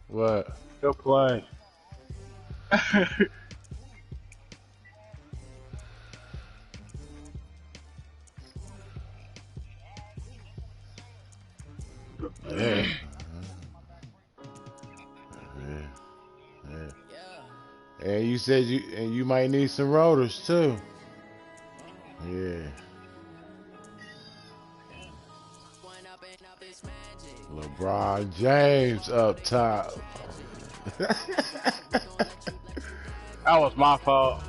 What? Good play. Yeah. And you said you might need some rotors too. Yeah. LeBron James up top. That was my fault.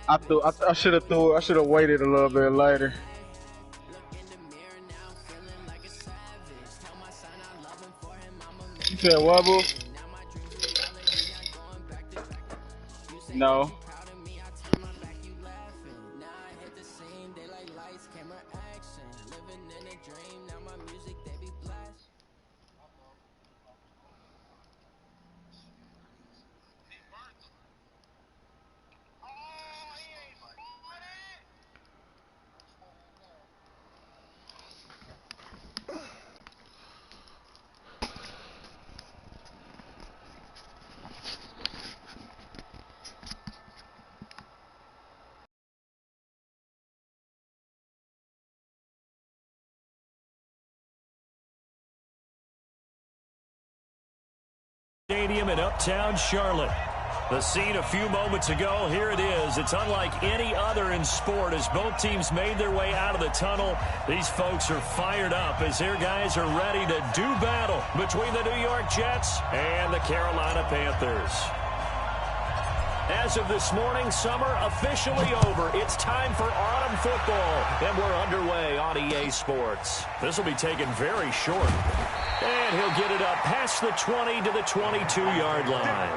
I should have threw it. I should have waited a little bit later. You said what, boo? No. Stadium in Uptown Charlotte. The scene a few moments ago, here it is. It's unlike any other in sport as both teams made their way out of the tunnel. These folks are fired up as their guys are ready to do battle between the New York Jets and the Carolina Panthers. As of this morning, summer officially over. It's time for autumn football, and we're underway on EA Sports. This will be taken very short. And he'll get it up past the 20 to the 22-yard line.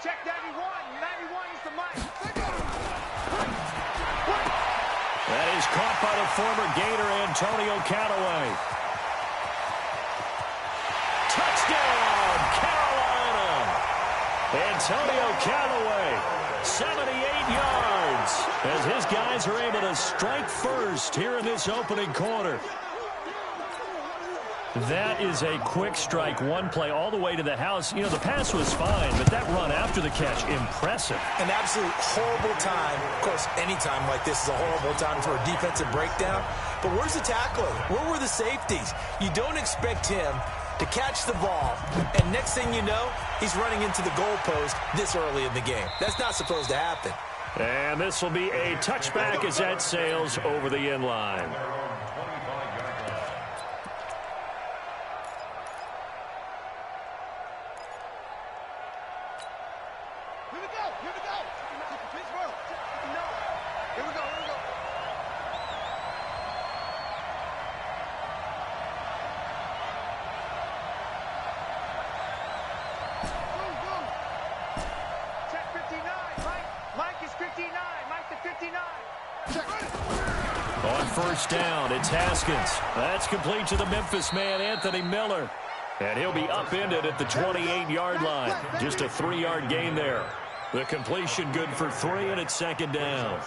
Check 91. 91 is the mic. That is caught by the former Gator Antonio Callaway. Touchdown, Carolina! Antonio Callaway, 78 yards, as his guys are able to strike first here in this opening quarter. That is a quick strike, one play all the way to the house. You know, the pass was fine, but that run after the catch, impressive. An absolute horrible time. Of course, any time like this is a horrible time for a defensive breakdown. But where's the tackler? Where were the safeties? You don't expect him to catch the ball, and next thing you know, he's running into the goalpost this early in the game. That's not supposed to happen. And this will be a touchback as that sails over the end line. On first down, it's Haskins. That's complete to the Memphis man, Anthony Miller. And he'll be upended at the 28-yard line. Just a 3-yard gain there. The completion good for 3, and it's second down.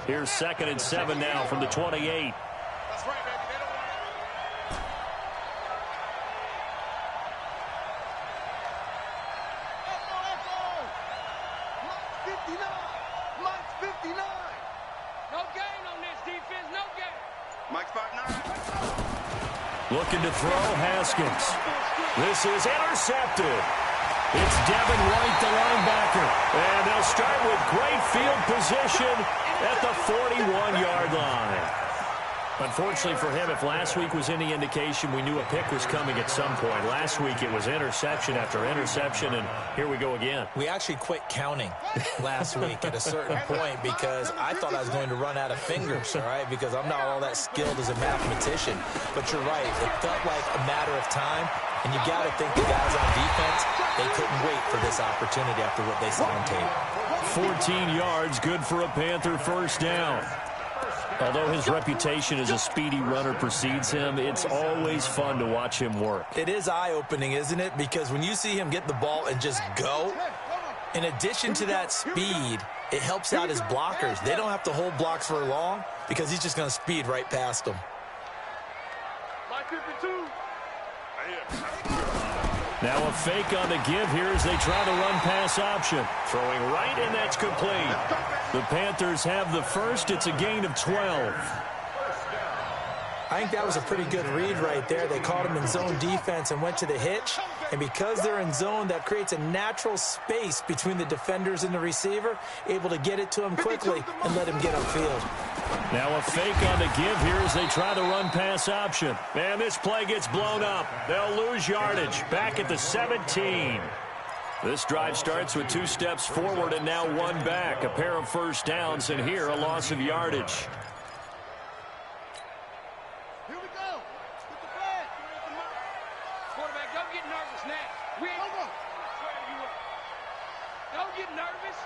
Here's 2nd and 7 now from the 28. That's right, baby. They don't want it. Mike's 59. No gain on this defense. No gain. Mike's 5'9". Looking to throw, Haskins. This is intercepted. It's Devin White, the linebacker. And they'll start with great field position at the 41-yard line. Unfortunately for him, if last week was any indication, we knew a pick was coming at some point. Last week it was interception after interception, and here we go again. We actually quit counting last week at a certain point because I thought I was going to run out of fingers, all right, because I'm not all that skilled as a mathematician. But you're right. It felt like a matter of time, and you got to think the guys on defense, they couldn't wait for this opportunity after what they saw on tape. 14 yards, good for a Panther first down. Although his reputation as a speedy runner precedes him, it's always fun to watch him work. It is eye-opening, isn't it? Because when you see him get the ball and just go, in addition to that speed, it helps out his blockers. They don't have to hold blocks for long because he's just going to speed right past them. Now a fake on the give here as they try to run pass option. Throwing right, and that's complete. The Panthers have the first. It's a gain of 12. I think that was a pretty good read right there. They caught him in zone defense and went to the hitch. And because they're in zone, that creates a natural space between the defenders and the receiver, able to get it to him quickly and let him get upfield. Now a fake on the give here as they try to run pass option. And this play gets blown up. They'll lose yardage. Back at the 17. This drive starts with 2 steps forward and now 1 back. A pair of first downs, and here a loss of yardage. Here we go. Get the flag. Quarterback, don't get nervous now. We ain't gonna swear you up. Don't get nervous.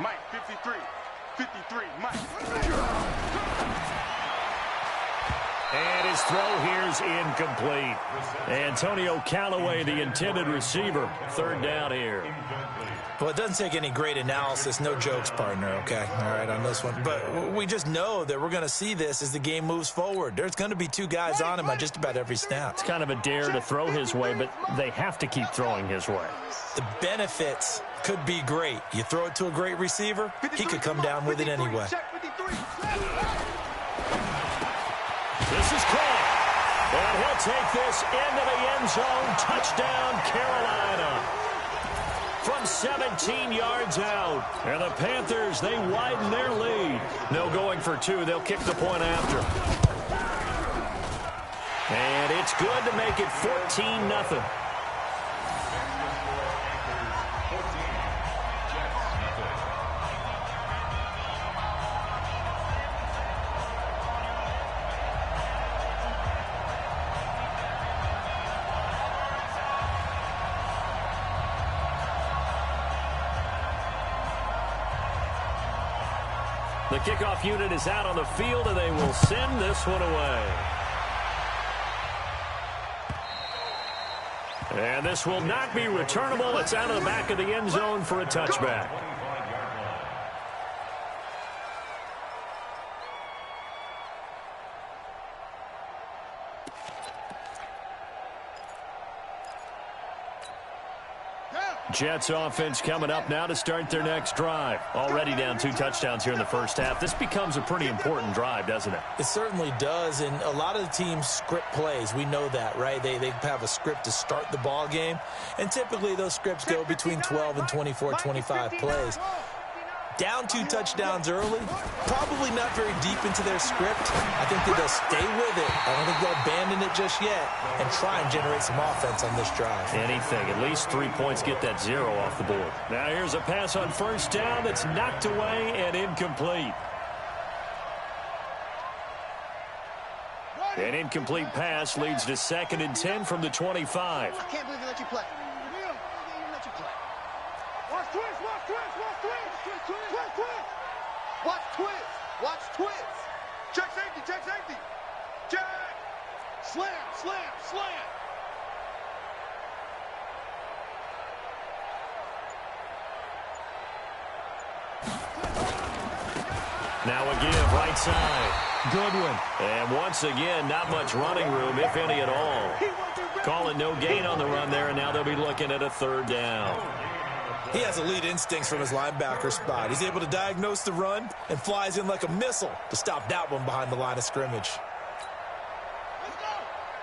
Mike, 53. 53, Mike. And his throw here is incomplete. Antonio Callaway, the intended receiver. Third down here. Well, it doesn't take any great analysis. No jokes, partner, okay? All right, on this one. But we just know that we're going to see this as the game moves forward. There's going to be 2 guys on him on just about every snap. It's kind of a dare to throw his way, but they have to keep throwing his way. The benefits could be great. You throw it to a great receiver, he could come down with it anyway. This is caught. And he'll take this into the end zone. Touchdown, Carolina. From 17 yards out. And the Panthers, they widen their lead. No going for 2. They'll kick the point after. And it's good to make it 14-0. The kickoff unit is out on the field, and they will send this one away. And this will not be returnable. It's out of the back of the end zone for a touchback. Jets offense coming up now to start their next drive. Already down 2 touchdowns here in the first half. This becomes a pretty important drive, doesn't it? It certainly does, and a lot of the teams script plays. We know that, right? They have a script to start the ball game, and typically those scripts go between 12 and 24, 25 plays. Down 2 touchdowns early, probably not very deep into their script. I think that they'll stay with it. I don't think they'll abandon it just yet and try and generate some offense on this drive. Anything. At least 3 points, get that 0 off the board. Now here's a pass on first down that's knocked away and incomplete. An incomplete pass leads to 2nd and 10 from the 25. I can't believe they let you play. Let you play. Watch twist, watch twist, watch twist. Twist, twist. Watch twist, watch twist. Check safety, check safety. Check. Slam, slam, slam. Now a give right side. Goodwin. And once again, not much running room, if any at all. Calling no gain on the run there, and now they'll be looking at a 3rd down. He has elite instincts from his linebacker spot. He's able to diagnose the run and flies in like a missile to stop that one behind the line of scrimmage. Let's go.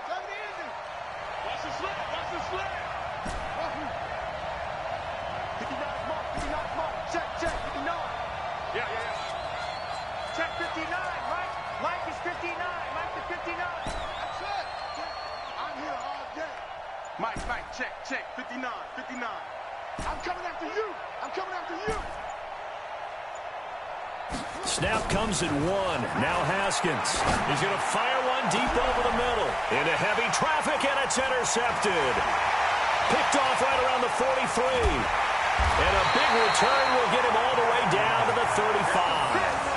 Take it easy. Watch the slip. Watch the slip. 59 mark. 59 mark. Check, check. 59. Yeah. Check, 59, 59. I'm coming after you. I'm coming after you. Snap comes at 1. Now Haskins. He's going to fire one deep over the middle. Into heavy traffic, and it's intercepted. Picked off right around the 43. And a big return will get him all the way down to the 35.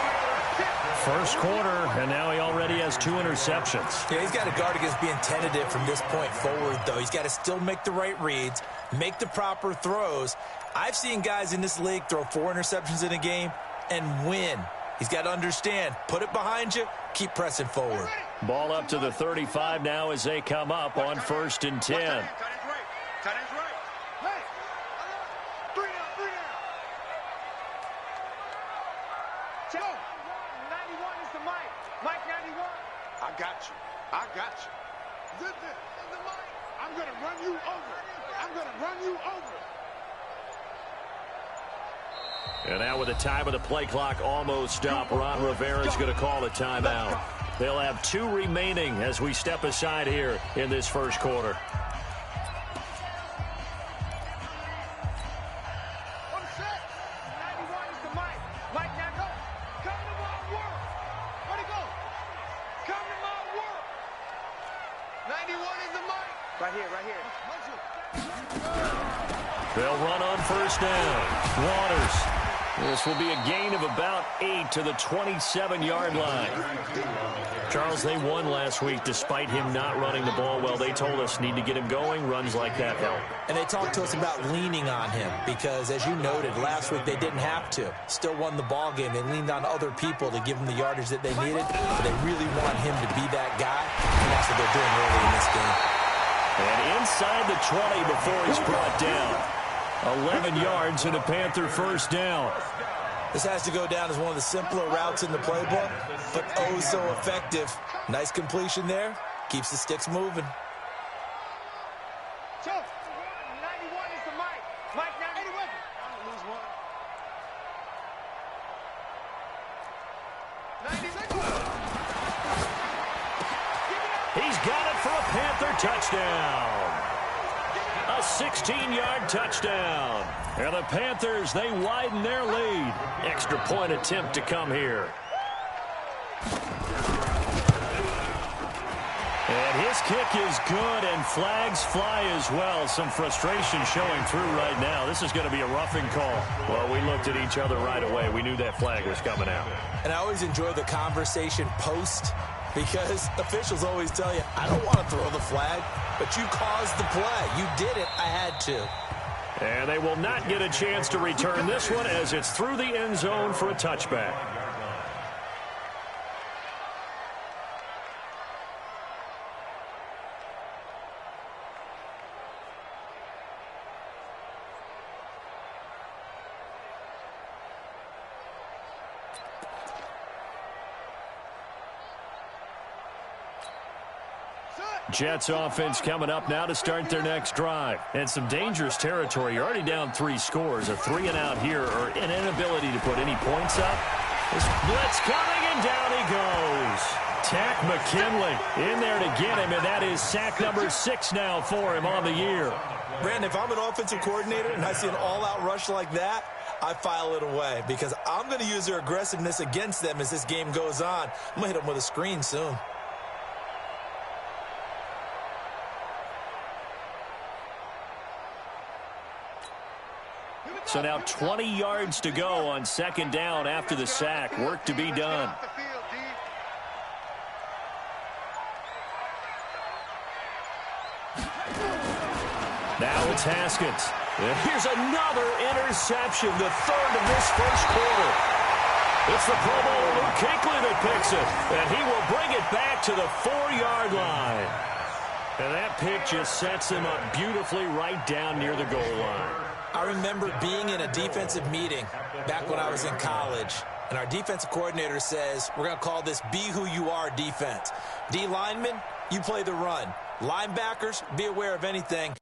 First quarter, and now he already has 2 interceptions. Yeah, he's got to guard against being tentative from this point forward, though. He's got to still make the right reads, make the proper throws. I've seen guys in this league throw 4 interceptions in a game and win. He's got to understand, put it behind you, keep pressing forward. Ball up to the 35 now as they come up on 1st and 10. Tight end's right. Tight end's right. Hey. 3 down, 3 down. Joe, 91 is the mic. Mike 91. I got you. I got you. This is the mic. I'm going to run you over. I'm going to run you over. And now with the time of the play clock almost up, Ron Rivera is going to call a timeout. They'll have 2 remaining as we step aside here in this first quarter. I'm set. 91 is the mic. Mike, now go. Come to my world. Where'd he go? Come to my world. 91 is the mic. Right here, right here. They'll run on 1st down. Waters. This will be a gain of about 8 to the 27-yard line. Charles, they won last week despite him not running the ball well. They told us need to get him going. Runs like that help. And they talked to us about leaning on him because, as you noted, last week they didn't have to. Still won the ball game. They leaned on other people to give them the yardage that they needed. But they really want him to be that guy, and that's what they're doing early in this game. And inside the 20 before he's brought down. 11 yards and a Panther 1st down. This has to go down as one of the simpler routes in the playbook, but oh so effective. Nice completion there. Keeps the sticks moving. Joe, 91 is the mic. Mike 91. I'm going to lose one. 96. He's got it for a Panther touchdown. A 16-yard touchdown. And the Panthers, they widen their lead. Extra point attempt to come here. And his kick is good, and flags fly as well. Some frustration showing through right now. This is going to be a roughing call. Well, we looked at each other right away. We knew that flag was coming out. And I always enjoy the conversation post because officials always tell you, I don't want to throw the flag, but you caused the play. You did it. I had to. And they will not get a chance to return this one as it's through the end zone for a touchback. Jets offense coming up now to start their next drive. And some dangerous territory. You're already down 3 scores. A 3-and-out here or an inability to put any points up. This blitz coming, and down he goes. Tack McKinley in there to get him, and that is sack number 6 now for him on the year. Brandon, if I'm an offensive coordinator and I see an all-out rush like that, I file it away because I'm going to use their aggressiveness against them as this game goes on. I'm going to hit them with a screen soon. So now 20 yards to go on 2nd down after the sack. Work to be done. Now it's Haskins. And here's another interception, the 3rd of this first quarter. It's the Pro Bowler Luke Kuechly that picks it, and he will bring it back to the 4-yard line. And that pick just sets him up beautifully right down near the goal line. I remember being in a defensive meeting back when I was in college, and our defensive coordinator says, we're going to call this Be Who You Are defense. D linemen, you play the run. Linebackers, be aware of anything.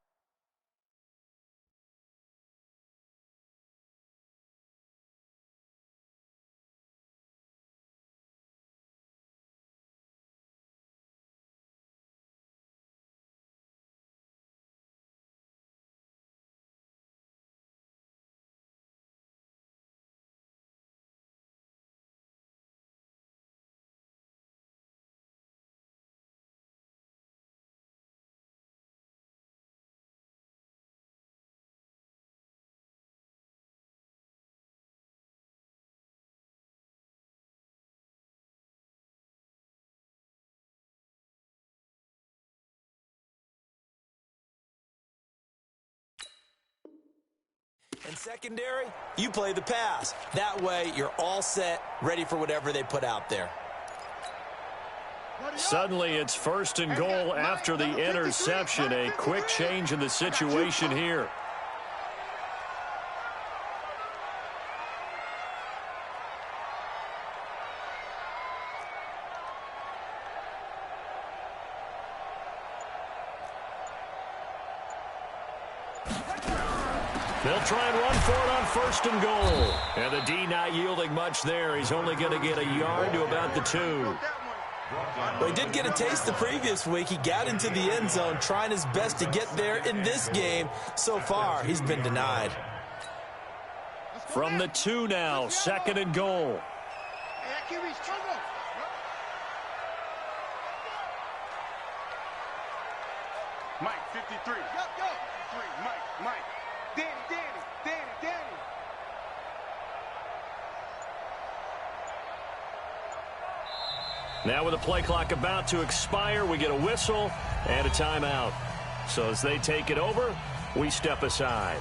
And secondary, you play the pass. That way, you're all set, ready for whatever they put out there. Suddenly, it's 1st and goal after the interception. A quick change in the situation here. They'll try and run for it on 1st and goal. And the D not yielding much there. He's only going to get a yard to about the 2. Well, he did get a taste the previous week. He got into the end zone, trying his best to get there in this game. So far, he's been denied. From the 2 now, 2nd and goal. Mike, 53. Go. 3, Mike. Danny. Now with the play clock about to expire, we get a whistle and a timeout. So as they take it over, we step aside.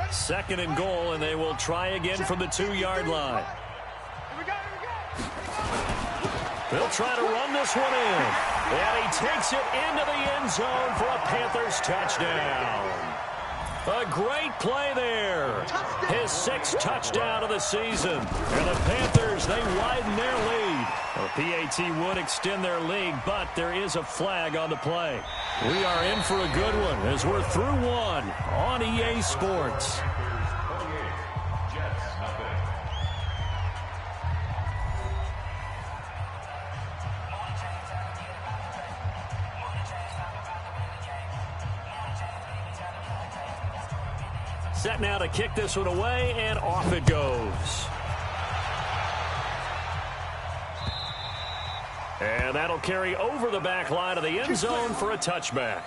Second and goal, and they will try again from the 2-yard line. They'll try to run this one in. And he takes it into the end zone for a Panthers touchdown. A great play there. His 6th touchdown of the season. And the Panthers, they widen their lead. The PAT would extend their lead, but there is a flag on the play. We are in for a good one as we're through 1 on EA Sports. Set now to kick this one away, and off it goes. And that'll carry over the back line of the end zone for a touchback.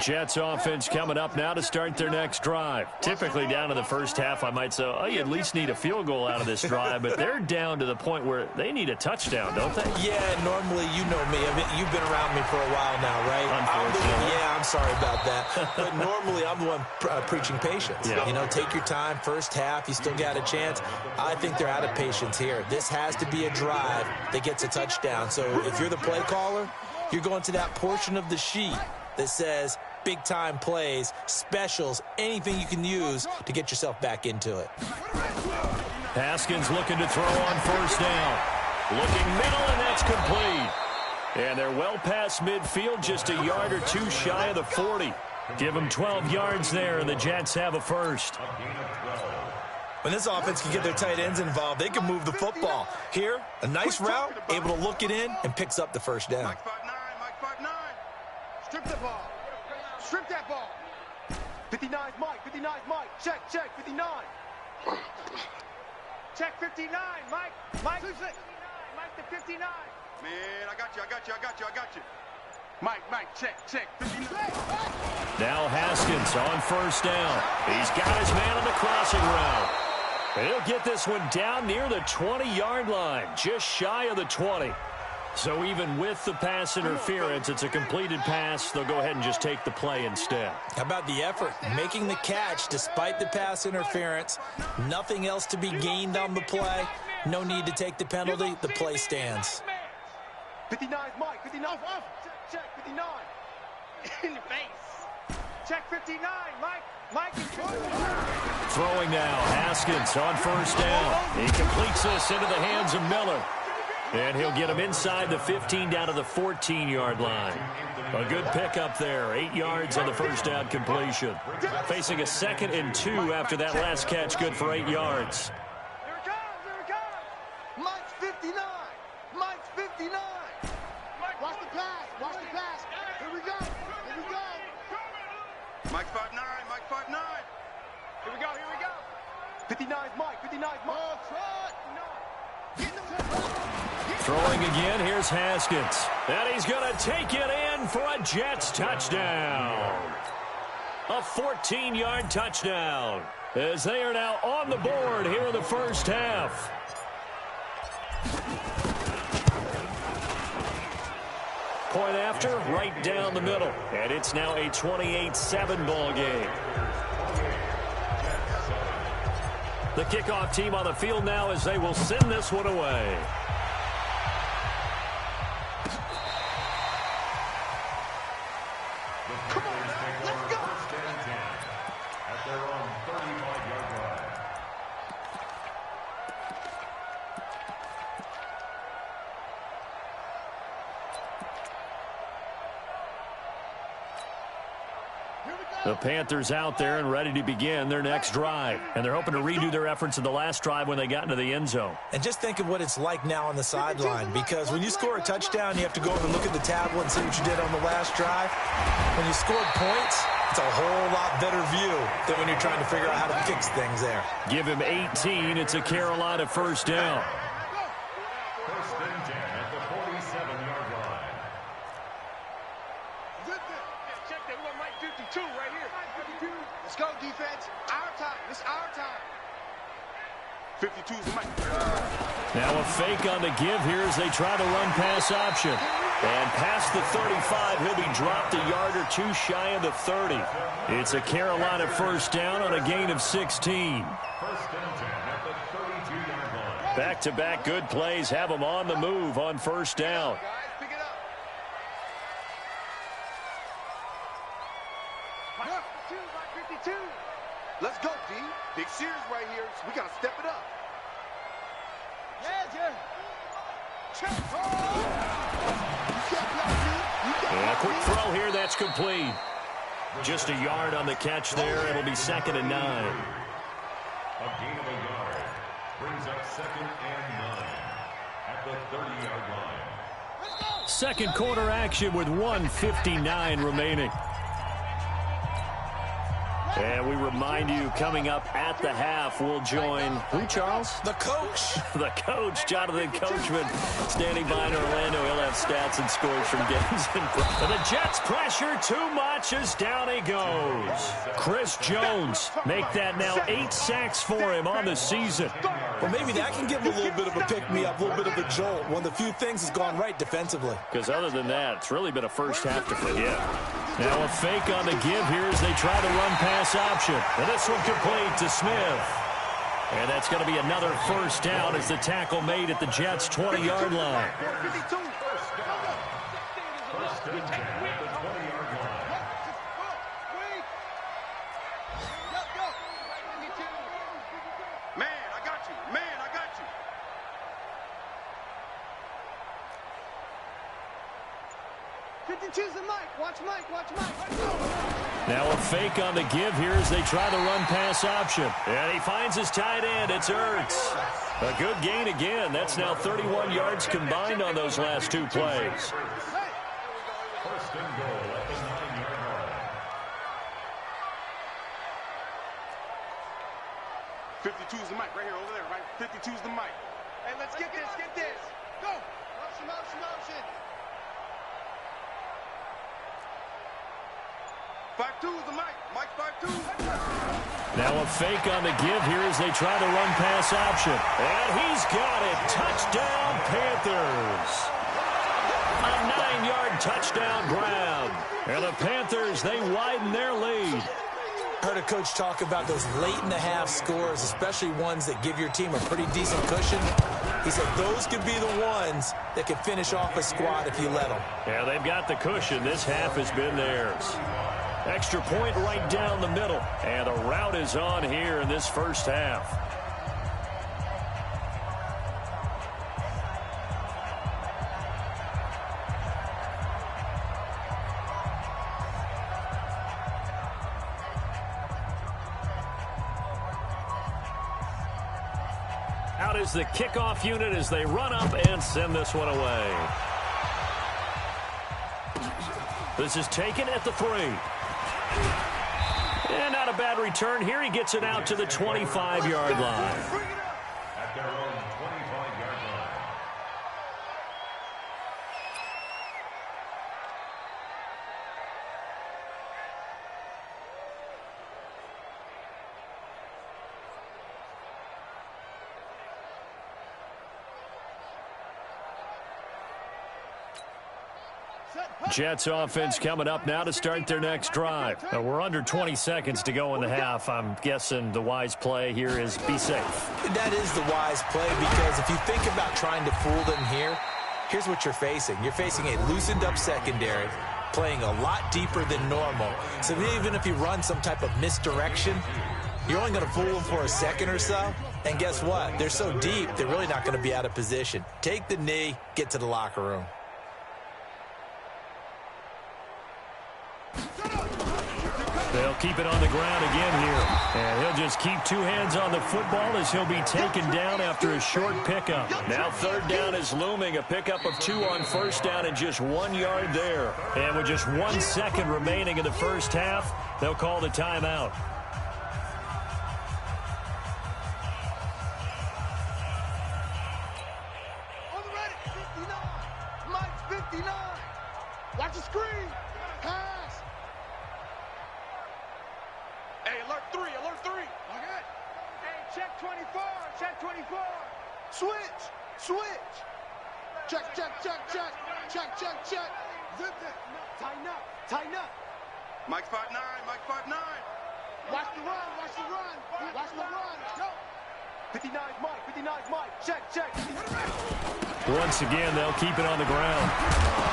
Jets offense coming up now to start their next drive. Typically down in the first half, I might say, oh, you at least need a field goal out of this drive, but they're down to the point where they need a touchdown, don't they? Yeah, normally, you know me. I mean, you've been around me for a while now, right? Unfortunately. I'm sorry about that. But normally, I'm the one preaching patience. Yeah. You know, take your time. First half, you still got a chance. I think they're out of patience here. This has to be a drive that gets a touchdown. So if you're the play caller, you're going to that portion of the sheet that says big-time plays, specials, anything you can use to get yourself back into it. Haskins looking to throw on 1st down. Looking middle, and that's complete. And they're well past midfield, just a yard or 2 shy of the 40. Give them 12 yards there, and the Jets have a 1st. When this offense can get their tight ends involved, they can move the football. Here, a nice route, able to look it in, and picks up the 1st down. Mike 5'9". Strip the ball. Strip that ball. 59's Mike. 59's Mike. Check. 59. Check 59, Mike. Mike 59. Mike to 59. Man, I got you. Mike, check. 59. Now Haskins on 1st down. He's got his man on the crossing route. He'll get this one down near the 20-yard line, just shy of the 20. So even with the pass interference, it's a completed pass. They'll go ahead and just take the play instead. How about the effort? Making the catch despite the pass interference. Nothing else to be gained on the play. No need to take the penalty. The play stands. 59's Mike. 59. Check 59. In the face. Check 59, Mike. Mike is throwing now. Haskins on 1st down. He completes this into the hands of Miller. And he'll get him inside the 15 down to the 14-yard line. A good pickup there. 8 yards on the 1st down completion. Facing a 2nd and 2 after that last catch. Good for 8 yards. Here it comes. Mike's 59. Mike's 59. Watch the pass. Here we go. Mike's 5'9". Here we go. 59's Mike. 59's Mike. Throwing again, here's Haskins. And he's going to take it in for a Jets touchdown. A 14-yard touchdown as they are now on the board here in the first half. Point after, right down the middle. And it's now a 28-7 ball game. The kickoff team on the field now as they will send this one away. Come on now, let's go. At their own 35-yard line. The Panthers out there and ready to begin their next drive. And they're hoping to redo their efforts in the last drive when they got into the end zone. And just think of what it's like now on the sideline, because when you score a touchdown, you have to go over and look at the tablet and see what you did on the last drive. When you scored points, it's a whole lot better view than when you're trying to figure out how to fix things there. Give him 18. It's a Carolina first down. First and 10 at the 47-yard line. Check that one, Mike 52 right here. Let's go, defense. Our time. It's our time. 52's Mike. Now a fake on the give here as they try to run pass option. And past the 35, he'll be dropped a yard or two shy of the 30. It's a Carolina first down on a gain of 16. First and 10 at the 32-yard line. Back-to-back good plays have them on the move on first down. Guys, pick it up. Mike 52. Let's go, D. Big series right here, so we got to step it up. Yeah. Check. And a quick throw here, that's complete. Just a yard on the catch there. It'll be 2nd and 9. A gain of a yard brings up 2nd and 9 at the 30-yard line. Second quarter action with 1:59 remaining. And we remind you, coming up at the half, we'll join who, Charles? The coach. The coach, Jonathan Coachman, standing by in Orlando. He'll have stats and scores from games. And the Jets pressure too much as down he goes. Chris Jones make that now 8 sacks for him on the season. Well, maybe that can give him a little bit of a pick-me-up, a little bit of a jolt. One of the few things has gone right defensively. Because other than that, it's really been a first half to forget. Now a fake on the give here as they try to run pass option. And this one complete to Smith. And that's going to be another first down as the tackle made at the Jets' 20-yard line. First and 10 at the 20-yard line. Man, I got you. Man, I got you. Watch Mike. Now a fake on the give here as they try to run pass option. And he finds his tight end. It's Ertz. A good gain again. That's now 31 yards combined on those last two plays. First and goal at the 9-yard line. 52's the mic right here, over there, right? 52's the mic. Hey, let's get this. Go. Motion. 52's the mic. Mike 52. Now a fake on the give here as they try to run pass option. And he's got it. Touchdown, Panthers. A 9-yard touchdown grab. And the Panthers, they widen their lead. Heard a coach talk about those late-in-the-half scores, especially ones that give your team a pretty decent cushion. He said those could be the ones that could finish off a squad if you let them. Yeah, they've got the cushion. This half has been theirs. Extra point right down the middle. And the route is on here in this first half. Out is the kickoff unit as they run up and send this one away. This is taken at the 3. And not a bad return here. He gets it out to the 25-yard line. At their own 25-yard line. Jets offense coming up now to start their next drive. Now, we're under 20 seconds to go in the half. I'm guessing the wise play here is be safe. That is the wise play, because if you think about trying to fool them here, here's what you're facing. You're facing a loosened up secondary, playing a lot deeper than normal. So even if you run some type of misdirection, you're only going to fool them for a second or so. And guess what? They're so deep, they're really not going to be out of position. Take the knee, get to the locker room. They'll keep it on the ground again here. And he'll just keep two hands on the football as he'll be taken down after a short pickup. Now third down is looming. A pickup of 2 on first down and just 1 yard there. And with just 1 second remaining in the first half, they'll call the timeout. On the ready, 59. Mike 59. Watch the screen. Pass. Hey, alert 3, alert 3. Okay. Hey, check 24, check 24. Switch, switch. Check, check, check, check. Check, check, check. Zip it. Tighten up, tighten up. Mike 5'9", Mike 5'9". Watch the run, watch the run. Watch the run. Go. 59's Mike, 59's Mike. Check, check. Once again, they'll keep it on the ground.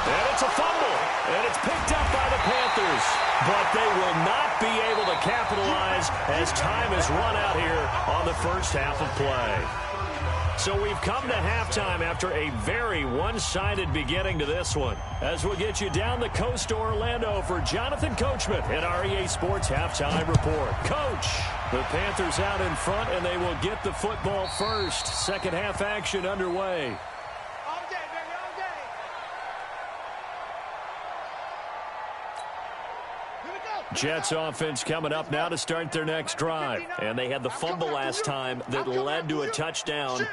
And it's a fumble. And it's picked up by the Panthers. But they will not be able to capitalize as time has run out here on the first half of play. So we've come to halftime after a very one-sided beginning to this one. As we'll get you down the coast to Orlando for Jonathan Coachman at REA Sports Halftime Report. Coach, the Panthers out in front, and they will get the football first. Second half action underway. Jets offense coming up now to start their next drive. And they had the fumble last time that led to a touchdown.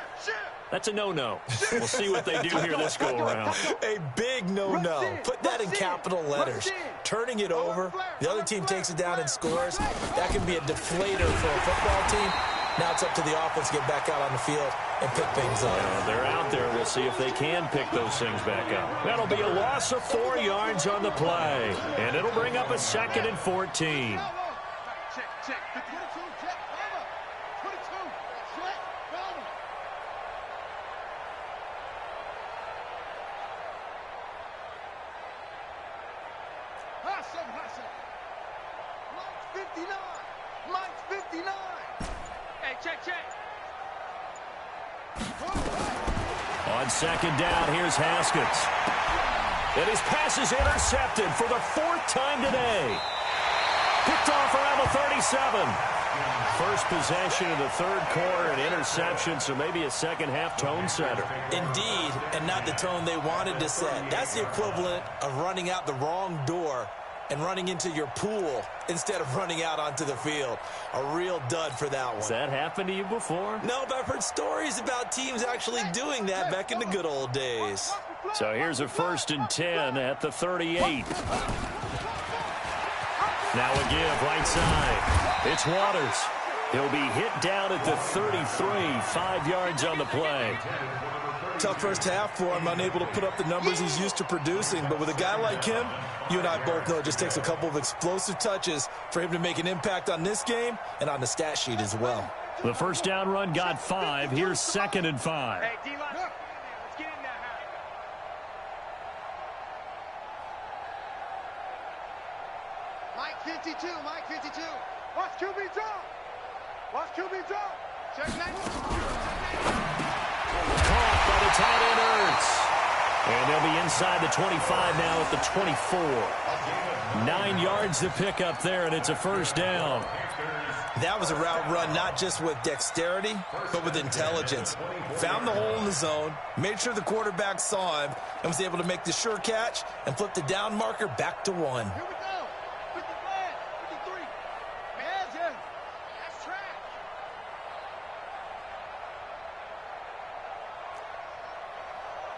That's a no-no. We'll see what they do here this go-around. A big no-no. Put that in capital letters. Turning it over, the other team takes it down and scores. That can be a deflator for a football team. Now it's up to the offense to get back out on the field and pick things up. They're out there. We'll see if they can pick those things back up. That'll be a loss of 4 yards on the play. And it'll bring up a 2nd and 14. Check, check. 22, check. 22, check. High seven. Mike's 59. Mike's 59. Hey, check, check. On second down, here's Haskins. And his pass is intercepted for the 4th time today. Picked off around the 37. First possession of the third quarter, an interception, so maybe a second half tone setter. Indeed, and not the tone they wanted to set. That's the equivalent of running out the wrong door and running into your pool instead of running out onto the field. A real dud for that one. Has that happened to you before? No, but I've heard stories about teams actually doing that back in the good old days. So here's a 1st and 10 at the 38. Now a give right side. It's Waters. He'll be hit down at the 33, 5 yards on the play. Tough first half for him, unable to put up the numbers he's used to producing. But with a guy like him, you and I both know it just takes a couple of explosive touches for him to make an impact on this game and on the stat sheet as well. The first down run got 5. Here's 2nd and 5. Hey, D-line, let's get in there, Mike 52, Mike 52. Watch QB drop. Watch QB drop. Check 9. Caught by the tight end Ertz. And they'll be inside the 25 now at the 24. 9 yards to pick up there, and it's a first down. That was a route run not just with dexterity, but with intelligence. Found the hole in the zone, made sure the quarterback saw him, and was able to make the sure catch and flip the down marker back to 1. Here we go. 55, 53. Imagine. That's track.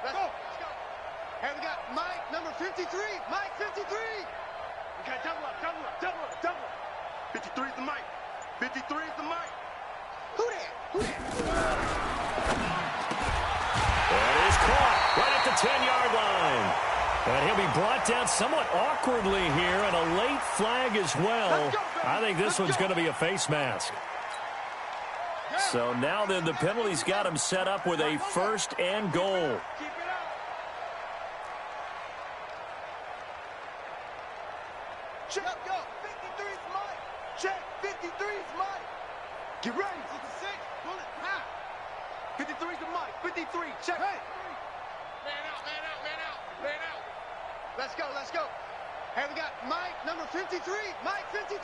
Let's go. Hey, we got Mike, number 53. Mike, 53. Okay, double up. 53 is the Mike. 53 is the Mike. Who that? That is caught right at the 10-yard line. And he'll be brought down somewhat awkwardly here, and a late flag as well. I think this one's going to be a face mask. So now then the penalty's got him set up with a first and goal. Check, go. 53's Mike. Check, 53's Mike. Get ready. 56, bullet, high. 53's the Mike. 53, check. Hey. Man out, man out, man out, man out. Let's go, let's go. Hey, we got Mike, number 53. Mike, 53.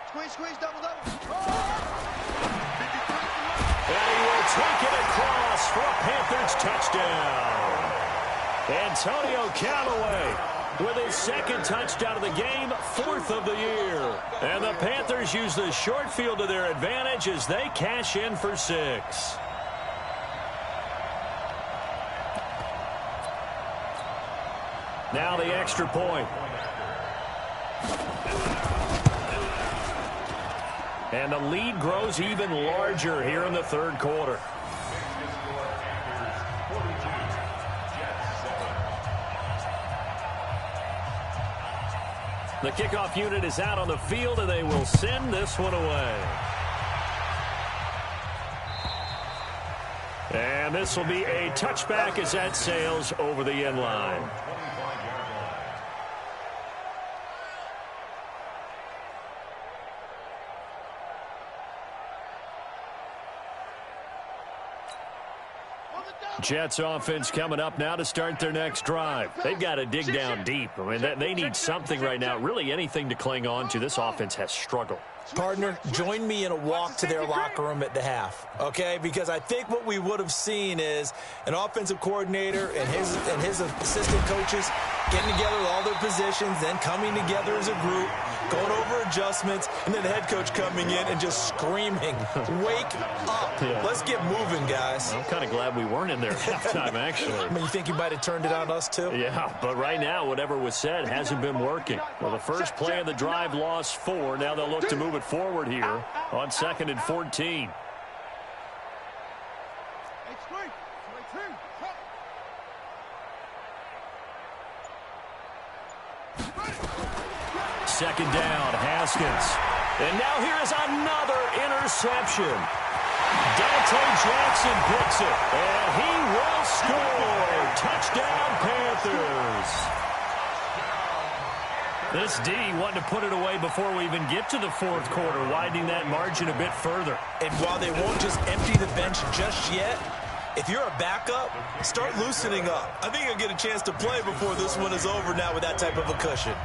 Squeeze, squeeze, double, double. Oh. 53's the Mike. And he will take it across for a Panthers touchdown. Antonio Callaway with his second touchdown of the game, fourth of the year. And the Panthers use the short field to their advantage as they cash in for 6. Now the extra point. And the lead grows even larger here in the third quarter. The kickoff unit is out on the field, and they will send this one away. And this will be a touchback as that sails over the end line. Jets offense coming up now to start their next drive. They've got to dig down deep. I mean, they need something right now, really anything to cling on to. This offense has struggled. Partner, join me in a walk to their locker room at the half, okay? Because I think what we would have seen is an offensive coordinator and his assistant coaches getting together with all their positions, then coming together as a group, going over adjustments, and then the head coach coming in and just screaming, wake up. Yeah. Let's get moving, guys. I'm kind of glad we weren't in there at halftime, actually. I mean, you think you might have turned it on us, too? Yeah, but right now, whatever was said hasn't been working. Well, the first play of the drive lost 4. Now they'll look to move it forward here on 2nd and 14. Second down, Haskins. And now here is another interception. Dante Jackson picks it, and he will score. Touchdown, Panthers. This D wanting to put it away before we even get to the fourth quarter, widening that margin a bit further. And while they won't just empty the bench just yet, if you're a backup, start loosening up. I think you'll get a chance to play before this one is over now with that type of a cushion.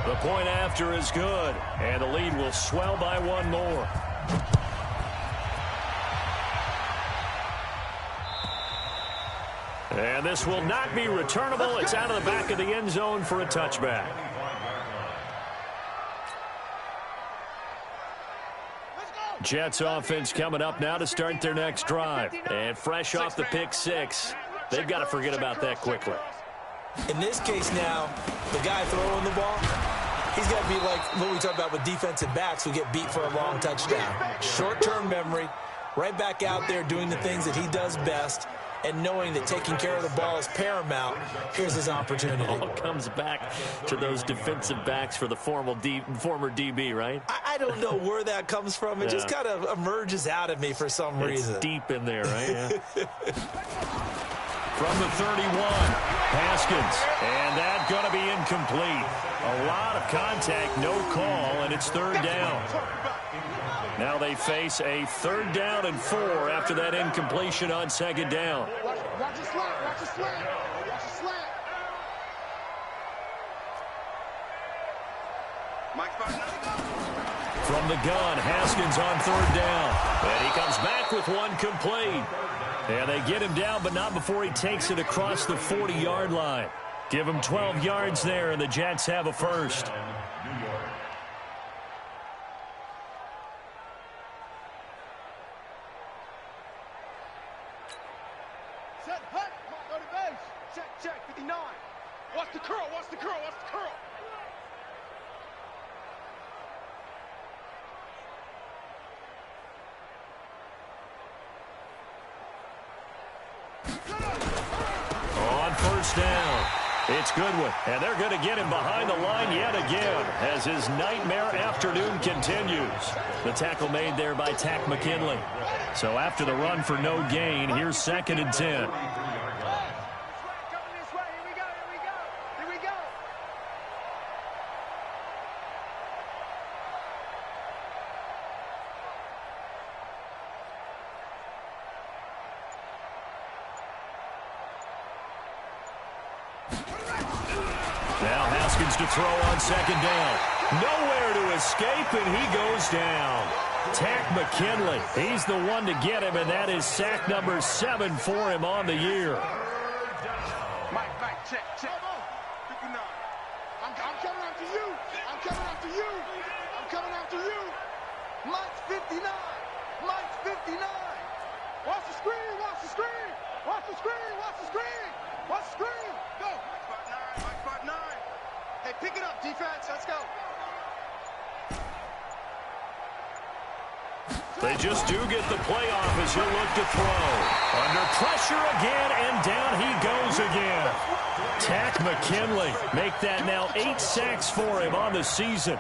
The point after is good, and the lead will swell by 1 more. And this will not be returnable. It's out of the back of the end zone for a touchback. Jets offense coming up now to start their next drive. And fresh off the pick 6, they've got to forget about that quickly. In this case now, the guy throwing the ball, he's got to be like what we talked about with defensive backs who get beat for a long touchdown. Short-term memory, right back out there doing the things that he does best, and knowing that taking care of the ball is paramount. Here's his opportunity. It all comes back to those defensive backs for the former DB, right? I don't know where that comes from. It just kind of emerges out of me for some reason. It's deep in there, right? Yeah. From the 31, Haskins, and that's going to be incomplete. A lot of contact, no call, and it's 3rd down. Now they face a 3rd down and 4 after that incompletion on 2nd down. Watch the slant, watch the slant, watch the slant. From the gun, Haskins on 3rd down. And he comes back with one complete. And they get him down, but not before he takes it across the 40-yard line. Give him 12 yards there, and the Jets have a first. Set, hut, go to base. Check, 59. Watch the curl, watch the curl, watch the curl. On 1st down. It's Goodwin, and they're going to get him behind the line yet again as his nightmare afternoon continues. The tackle made there by Tack McKinley. So after the run for no gain, here's 2nd and 10. Now Haskins to throw on 2nd down. Nowhere to escape, and he goes down. Tack McKinley, he's the one to get him, and that is sack number 7 for him on the year. Mike, check. 59. I'm coming after you. I'm coming after you. I'm coming after you. Mike's 59. Mike's 59. Watch the screen. Watch the screen. Watch the screen. Watch the screen. Watch the screen. Go. Mike's 5'9". Hey, pick it up, defense. Let's go. They just do get the playoff as he'll look to throw. Under pressure again, and down he goes again. Tack McKinley make that now 8 sacks for him on the season.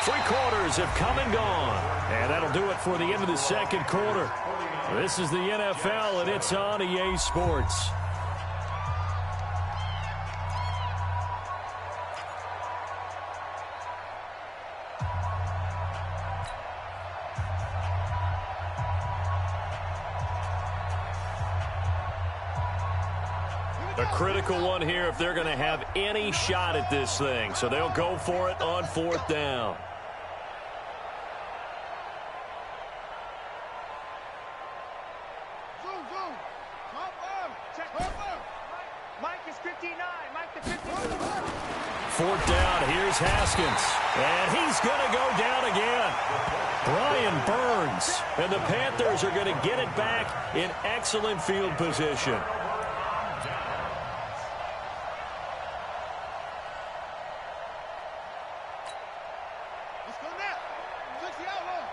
3 quarters have come and gone. And that'll do it for the end of the 2nd quarter. This is the NFL, and it's on EA Sports. A critical one here if they're going to have any shot at this thing. So they'll go for it on 4th down. Mike is 59. Mike the 59. 4th down, here's Haskins. And he's going to go down again. Brian Burns. And the Panthers are going to get it back in excellent field position. Let's go now. Look the outlaw.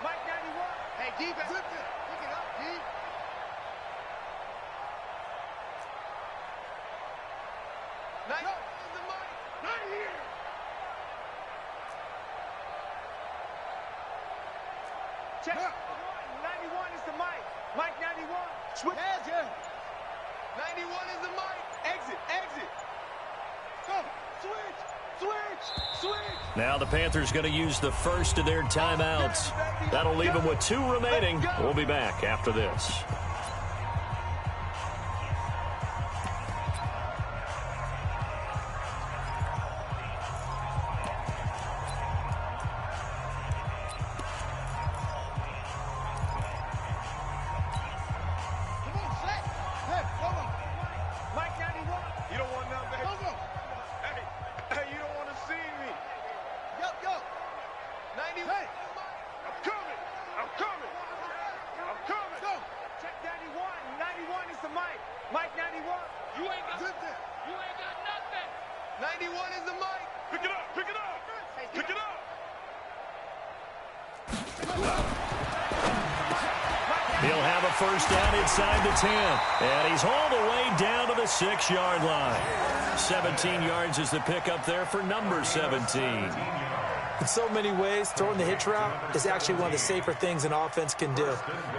Mike 91. Hey, defense. Pick it up, D. Right here. Check. 91 is the Mike. Mike 91. Switch. Yeah. 91 is the Mike. Exit. Go. Switch. Now the Panthers going to use the first of their timeouts. That'll leave them with 2 remaining. We'll be back after this. Mike 91. You ain't got nothing. 91 is the Mike. Pick it up. He'll have a first down inside the 10. And he's hauled away down to the 6-yard line. 17 yards is the pickup there for number 17. In so many ways, throwing the hitch route is actually one of the safer things an offense can do.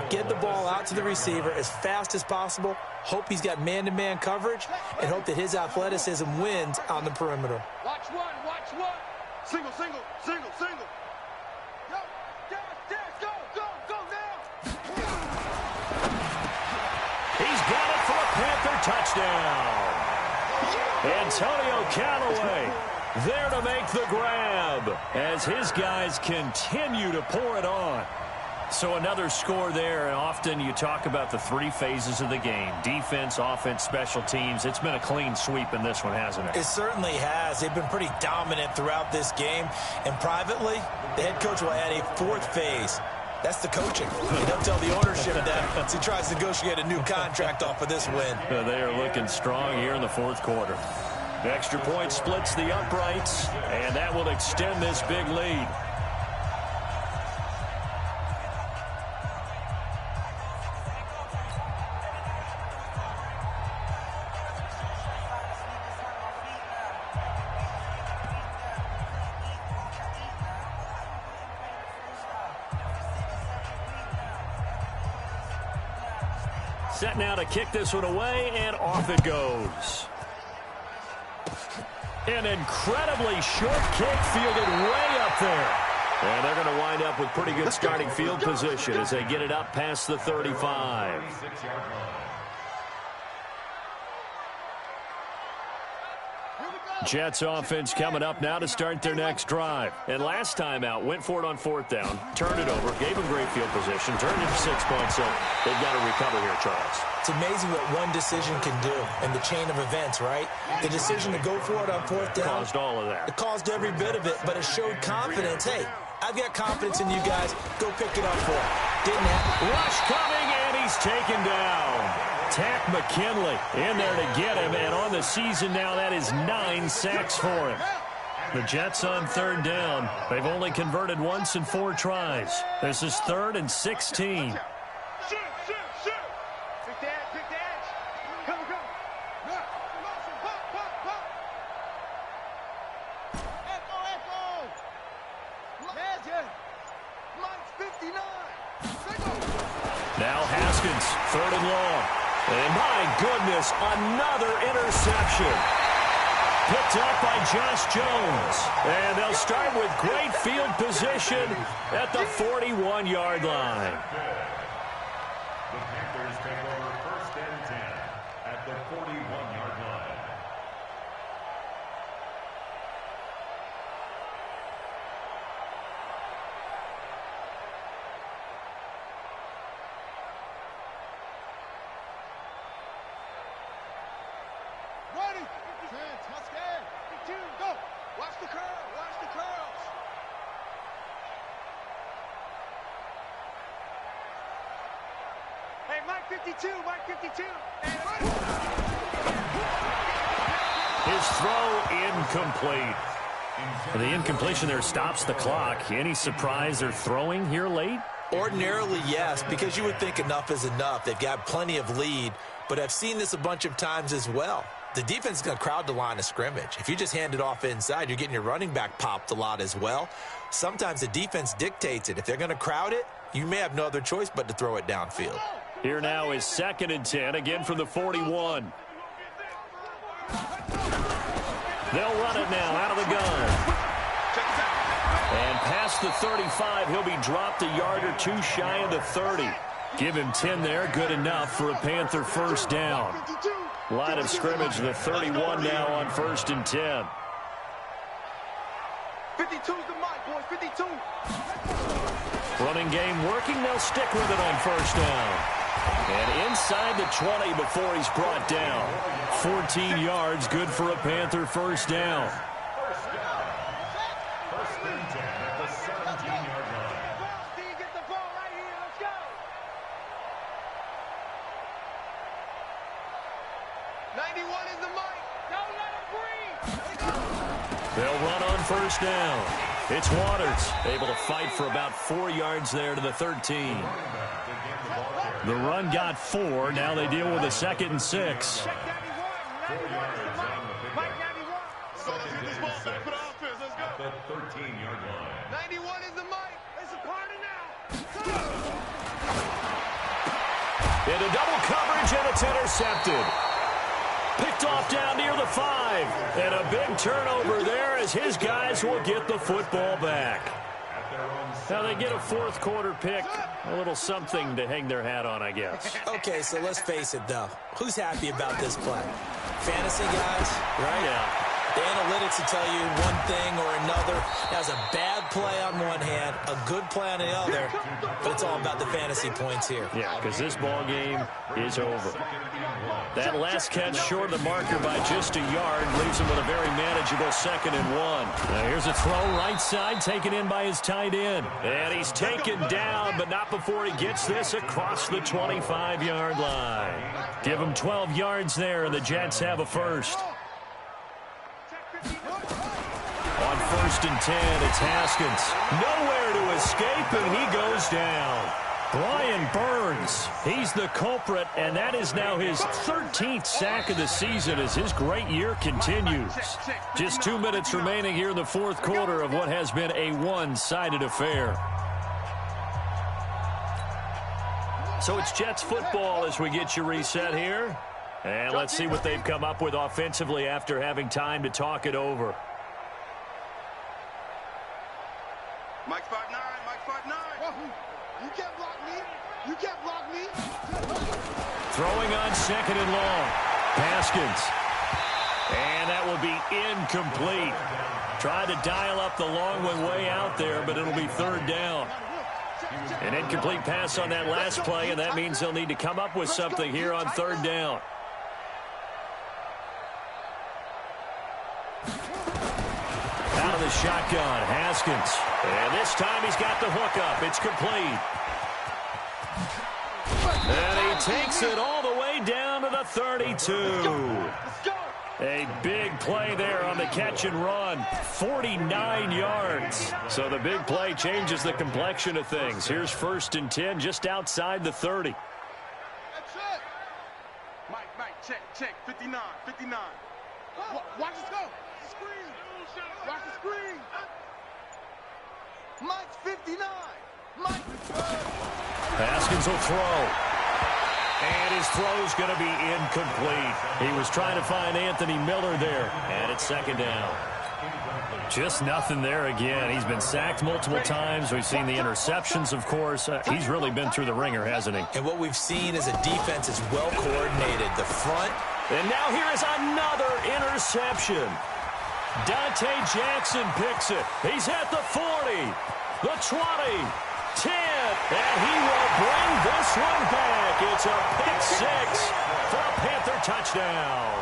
Get the ball out to the receiver as fast as possible, hope he's got man-to-man coverage, and hope that his athleticism wins on the perimeter. Watch one. Single. Yo, dash, go now. He's got it for a Panther touchdown. Antonio Callaway there to make the grab as his guys continue to pour it on. So another score there, and often you talk about the 3 phases of the game. Defense, offense, special teams. It's been a clean sweep in this one, hasn't it? It certainly has. They've been pretty dominant throughout this game. And privately, the head coach will add a 4th phase. That's the coaching. And he'll tell the ownership that as he tries to negotiate a new contract off of this win. They are looking strong here in the 4th quarter. The extra point splits the uprights, and that will extend this big lead. Set now to kick this one away, and off it goes. An incredibly short kick fielded way up there. And they're going to wind up with pretty good starting field position as they get it up past the 35. Jets offense coming up now to start their next drive. And last time out, went for it on 4th down, turned it over, gave them great field position, turned it to 6 points, so they've got to recover here, Charles. It's amazing what one decision can do in the chain of events, right? The decision to go for it on 4th down. Caused all of that. It caused every bit of it, but it showed confidence. Hey, I've got confidence in you guys. Go pick it up for it. Didn't happen. Rush coming, and he's taken down. Tack McKinley in there to get him, and on the season now, that is 9 sacks for him. The Jets on 3rd down. They've only converted once in 4 tries. This is 3rd and 16. Shoot. Pick the edge. Come. Echo. Magic. Mike's 59. Now Haskins, 3rd and long. And my goodness, another interception. Picked up by Josh Jones. And they'll start with great field position at the 41-yard line. The Panthers take over 1st and 10 at the 41-yard line. Ready. Touchdown. 2, go. Watch the curls. Hey, Mike 52. Hey, ready. His throw incomplete. The incompletion there stops the clock. Any surprise they're throwing here late? Ordinarily, yes, because you would think enough is enough. They've got plenty of lead, but I've seen this a bunch of times as well. The defense is going to crowd the line of scrimmage. If you just hand it off inside, you're getting your running back popped a lot as well. Sometimes the defense dictates it. If they're going to crowd it, you may have no other choice but to throw it downfield. Here now is 2nd and 10, again from the 41. They'll run it now out of the gun. And past the 35, he'll be dropped a yard or 2 shy of the 30. Give him 10 there, good enough for a Panther 1st down. Line of scrimmage, the 31 now on 1st and 10. 52's the mic, boys. 52. Running game working. They'll stick with it on 1st down. And inside the 20 before he's brought down. 14 yards, good for a Panther 1st down. 1st and 10 at the 17-yard line. Steve, get the ball right here. Let's go. 91 is the mic. Don't let him breathe. They'll run on 1st down. It's Waters, able to fight for about 4 yards there to the 13. The run got 4. Now they deal with a 2nd and 6. 4 yards on the pickup. 2nd and 6 at the 13-yard line. 91 is the mic. It's a party now. Into double coverage, and it's intercepted. Picked off down near the 5. And a big turnover there as his guys will get the football back. Now they get a 4th quarter pick. A little something to hang their hat on, I guess. Okay, so let's face it, though. Who's happy about this play? Fantasy guys, right? Yeah. The analytics will tell you one thing or another. That's a bad play on one hand, a good play on the other, but it's all about the fantasy points here. Yeah, because this ball game is over. That last catch short of the marker by just a yard leaves him with a very manageable 2nd and 1. Now here's a throw right side, taken in by his tight end. And he's taken down, but not before he gets this across the 25-yard line. Give him 12 yards there, and the Jets have a 1st. On 1st and 10, it's Haskins. Nowhere to escape, and he goes down. Brian Burns, he's the culprit, and that is now his 13th sack of the season as his great year continues. Just 2 minutes remaining here in the 4th quarter of what has been a one-sided affair. So it's Jets football as we get you reset here. And let's see what they've come up with offensively after having time to talk it over. Mike 5'9", Mike 5'9". You can't block me. You can't block me. Throwing on 2nd and long. Haskins. And that will be incomplete. Tried to dial up the long one way out there, but it'll be 3rd down. An incomplete pass on that last play, and that means they'll need to come up with something here on 3rd down. Out of the shotgun, Haskins. And this time he's got the hook up. It's complete. And he takes it all the way down to the 32. A big play there on the catch and run. 49 yards. So the big play changes the complexion of things. Here's 1st and 10 just outside the 30. That's it. Mike, check. 59. Watch us go. Screen. Watch the screen. Mike's 59. Haskins will throw. And his throw's going to be incomplete. He was trying to find Anthony Miller there. And it's 2nd down. Just nothing there again. He's been sacked multiple times. We've seen the interceptions, of course. He's really been through the ringer, hasn't he? And what we've seen is a defense is well coordinated. The front. And now here is another interception. Dante Jackson picks it. He's at the 40, the 20, 10, and he will bring this one back. It's a pick 6 for a Panther touchdown.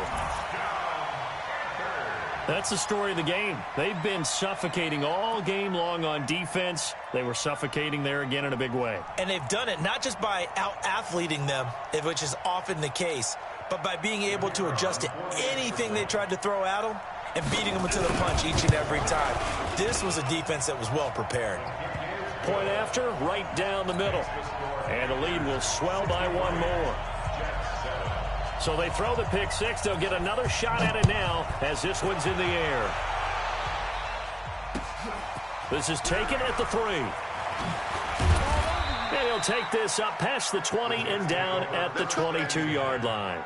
That's the story of the game. They've been suffocating all game long on defense. They were suffocating there again in a big way. And they've done it not just by out-athleting them, which is often the case, but by being able to adjust to anything they tried to throw at them and beating them to the punch each and every time. This was a defense that was well prepared. Point after, right down the middle. And the lead will swell by 1 more. So they throw the pick 6. They'll get another shot at it now as this one's in the air. This is taken at the 3. And he'll take this up past the 20 and down at the 22-yard line.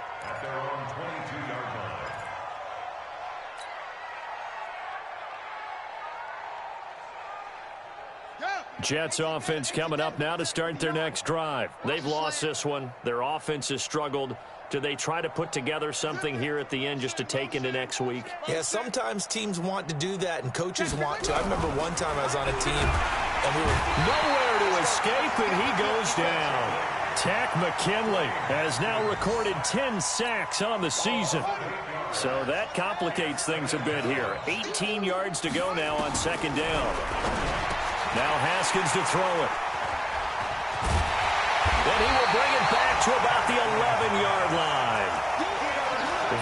Jets offense coming up now to start their next drive. They've lost this one. Their offense has struggled. Do they try to put together something here at the end just to take into next week? Yeah, sometimes teams want to do that and coaches want to. I remember one time I was on a team and we were nowhere to escape, and he goes down. Tack McKinley has now recorded 10 sacks on the season. So that complicates things a bit here. 18 yards to go now on 2nd down. Now Haskins to throw it. And he will bring it back to about the 11-yard line.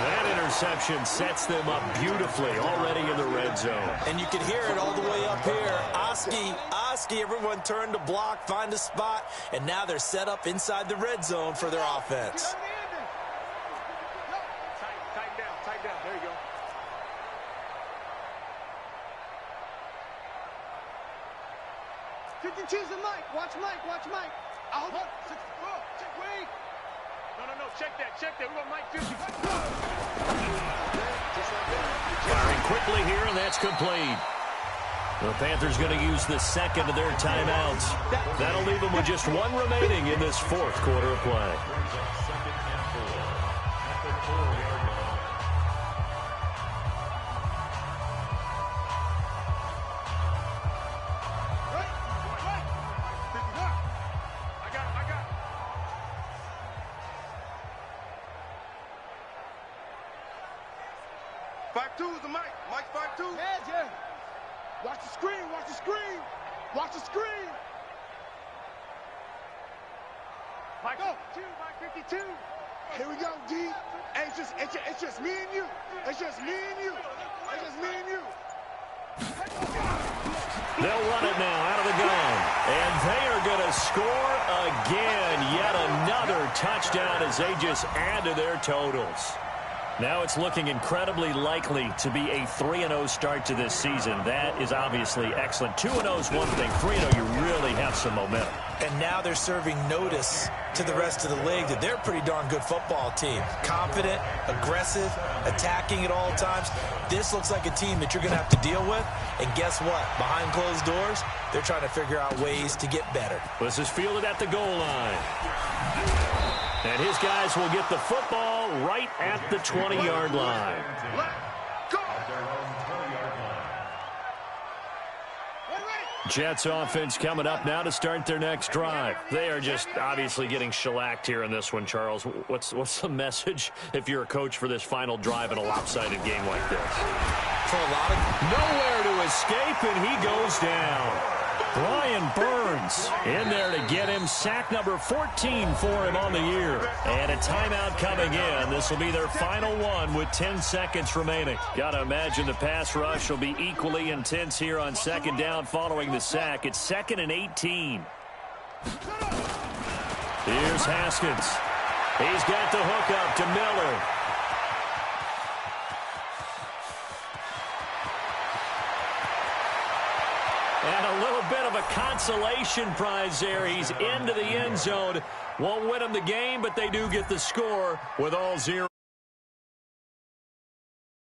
That interception sets them up beautifully already in the red zone. And you can hear it all the way up here. Oski, everyone turned to block, find a spot, and now they're set up inside the red zone for their offense. Tight down. There you go. Choose the Mike. Watch Mike. Out. Check Wade. No. Check that. We want Mike 50. Firing quickly here, and that's complete. The Panthers going to use the 2nd of their timeouts. That'll leave them with just 1 remaining in this 4th quarter of play. Watch the screen. Mike 52. Here we go, D. Hey, it's just me and you. It's just me and you. They'll run it now out of the gun. And they are going to score again. Yet another touchdown as they just add to their totals. Now it's looking incredibly likely to be a 3-0 start to this season. That is obviously excellent. 2-0 is one thing. 3-0, you really have some momentum. And now they're serving notice to the rest of the league that they're a pretty darn good football team. Confident, aggressive, attacking at all times. This looks like a team that you're going to have to deal with. And guess what? Behind closed doors, they're trying to figure out ways to get better. This is fielded at the goal line. And his guys will get the football right at the 20-yard line. Jets offense coming up now to start their next drive. They are just obviously getting shellacked here in this one, Charles. What's the message if you're a coach for this final drive in a lopsided game like this? For a lot of nowhere to escape, and he goes down. Brian Burns in there to get him. Sack number 14 for him on the year. And a timeout coming in. This will be their final one with 10 seconds remaining. Got to imagine the pass rush will be equally intense here on second down following the sack. It's 2nd and 18. Here's Haskins. He's got the hook up to Miller. And a little bit of a consolation prize there. He's into the end zone. Won't win him the game, but they do get the score with all 0.